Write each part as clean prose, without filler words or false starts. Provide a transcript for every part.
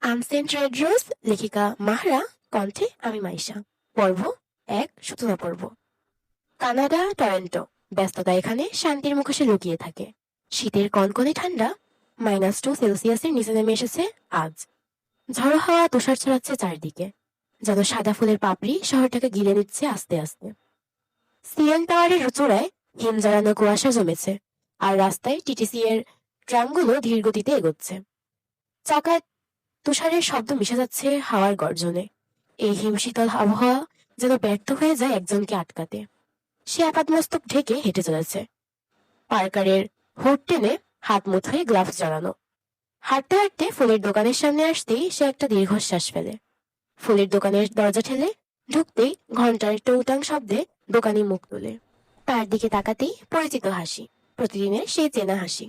আনসেন্ট red rose, লেখিকা মাহরা, কণ্ঠে আমি মাইশা। পর্ব ১, সূচনা পর্ব। Canada, Toronto. ব্যস্ততা এখানে শান্তির মুখোশে লুকিয়ে থাকে। শীতের কনকনে ঠান্ডা -2 সেলসিয়াসের নিচে নেমে এসেছে আজ। ঝড়ো হাওয়া তুষার ছড়াচ্ছে চারদিকে, যেন সাদা ফুলের পাপড়ি শহরটাকে গিলে নিচ্ছে আস্তে আস্তে। সিএন টাওয়ারের চূড়ায় হিম জ্বালানো কুয়াশা জমেছে, আর রাস্তায় টিটিসি এর ট্রামগুলো ধীর গতিতে এগোচ্ছে। চাকায় তুষারের শব্দ মিশে যাচ্ছে হাওয়ার গর্জনে। এই হিমশীতল আবহাওয়া যেন ব্যর্থ হয়ে যায় একজনকে আটকাতে। সে আপাতমস্তক ঢেকে হেঁটে চলেছে, পার্কারের হুড টেনে হাত মুঠোয় গ্লাভস জড়ানো। হাঁটতে হাঁটতে ফুলের দোকানের সামনে আসতেই সে একটা দীর্ঘশ্বাস ফেলে। ফুলের দোকানের দরজা ঠেলে ঢুকতেই ঘন্টার টৌটাং শব্দে দোকানি মুখ তোলে। তার দিকে তাকাতেই পরিচিত হাসি, প্রতিদিনের সেই চেনা হাসি।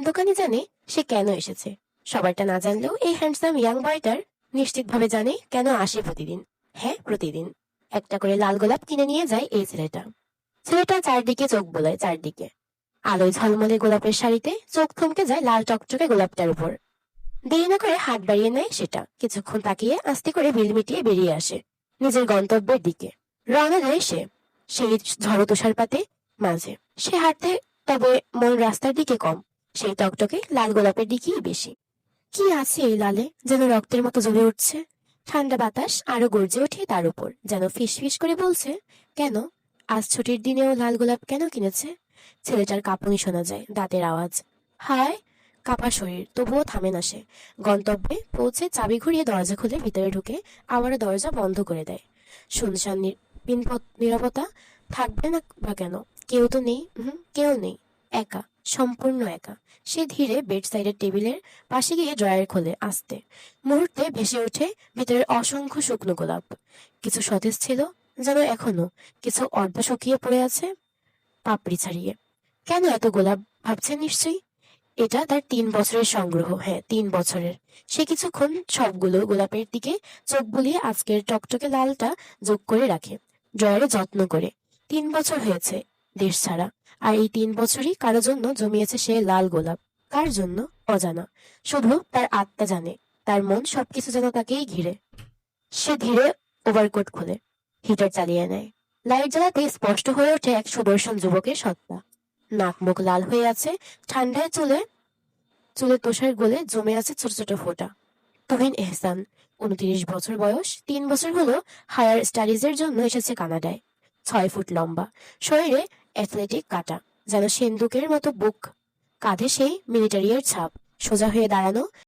দোকানি জানে সে কেন এসেছে। সবারটা না জানলেও এই হ্যান্ডসাম ইয়াং বয়টার নিশ্চিতভাবে জানে কেন আসে প্রতিদিন। হ্যাঁ, প্রতিদিন একটা করে লাল গোলাপ কিনে নিয়ে যায় এই ছেলেটা। ছেলেটা চারদিকে চোখ বোলায়, চারদিকে আলোয় ঝলমলে গোলাপের শাড়িতে চোখ থমকে যায় লাল টকটকে গোলাপটার উপর। দেরি না করে হাত বাড়িয়ে নেয় সেটা, কিছুক্ষণ তাকিয়ে আস্তে করে বিল মিটিয়ে বেরিয়ে আসে নিজের গন্তব্যের দিকে। রওনা দেয় সে সেই ঝড়ো তুষারপাতে মাঝে। সে হাঁটতে, তবে মন রাস্তার দিকে কম, সেই টকটকে লাল গোলাপের দিকেই বেশি। কি আছে এই লালে, যেন রক্তের মতো জ্বলে উঠছে। ঠান্ডা বাতাস আরো গর্জে ওঠে তার উপর, যেন ফিস ফিস করে বলছে, কেন আজ ছুটির দিনেও লাল গোলাপ কেন কিনেছে। ছেলেটার কাঁপুনি শোনা যায়, দাঁতের আওয়াজ। হায়, কাঁপা শরীর, তবুও থামে না সে। গন্তব্যে পৌঁছে চাবি ঘুরিয়ে দরজা খুলে ভিতরে ঢুকে আবারও দরজা বন্ধ করে দেয়। শুনশান নীরবতা। থাকবে না বা কেন? কেউ তো নেই, কেউ নেই। একা, সম্পূর্ণ একা। সে ধীরে বেড সাইডের টেবিলের পাশে গিয়ে ড্রয়ার খোলে আস্তে। মুহূর্তে ভেসে ওঠে ভিতরের অসংখ্য শুকনো গোলাপ। কিছু সতেজ ছিল, যেন এখনো, কিছু অর্ধ শুকিয়ে পড়ে আছে পাপড়ি ছাড়িয়ে। কেন এত গোলাপ, ভাবছেন নিশ্চয়ই। এটা তার 3 বছরের সংগ্রহ। হ্যাঁ, 3 বছরের। সে কিছুক্ষণ সবগুলো গোলাপের দিকে চোখ বুলিয়ে আজকের টকটকে লালটা যোগ করে রাখে ড্রয়ারে যত্ন করে। 3 বছর হয়েছে দেশ ছাড়া, আর এই 3 বছরই কারো জন্য জমিয়েছে সে লাল গোলাপ। কার জন্য অজানা, শুধু তার আত্মা জানে। তার মন সবকিছু যেন তাকেই ঘিরে। সে ধীরে ওভারকোট খোলে, হিটার চালিয়ে নেয়। লাইট জ্বালাতে স্পষ্ট হয়ে ওঠে এক সুদর্শন যুবকের সত্তা। নাক মুখ লাল হয়ে আছে, ঠান্ডায় চুলে চুলে তুষার গলে জমে আছে ছোট ছোট ফোঁটা। তুহিন এহসান, 29 বছর বয়স। 3 বছর হলো হায়ার স্টাডিজের জন্য এসেছে কানাডায়। 6 ফুট লম্বা, শরীরে অ্যাথলেটিক কাটা, যেন সেন্দুকের মতো বুক। কাঁধে সেই মিলিটারির ছাপ। সোজা হয়ে দাঁড়ানো,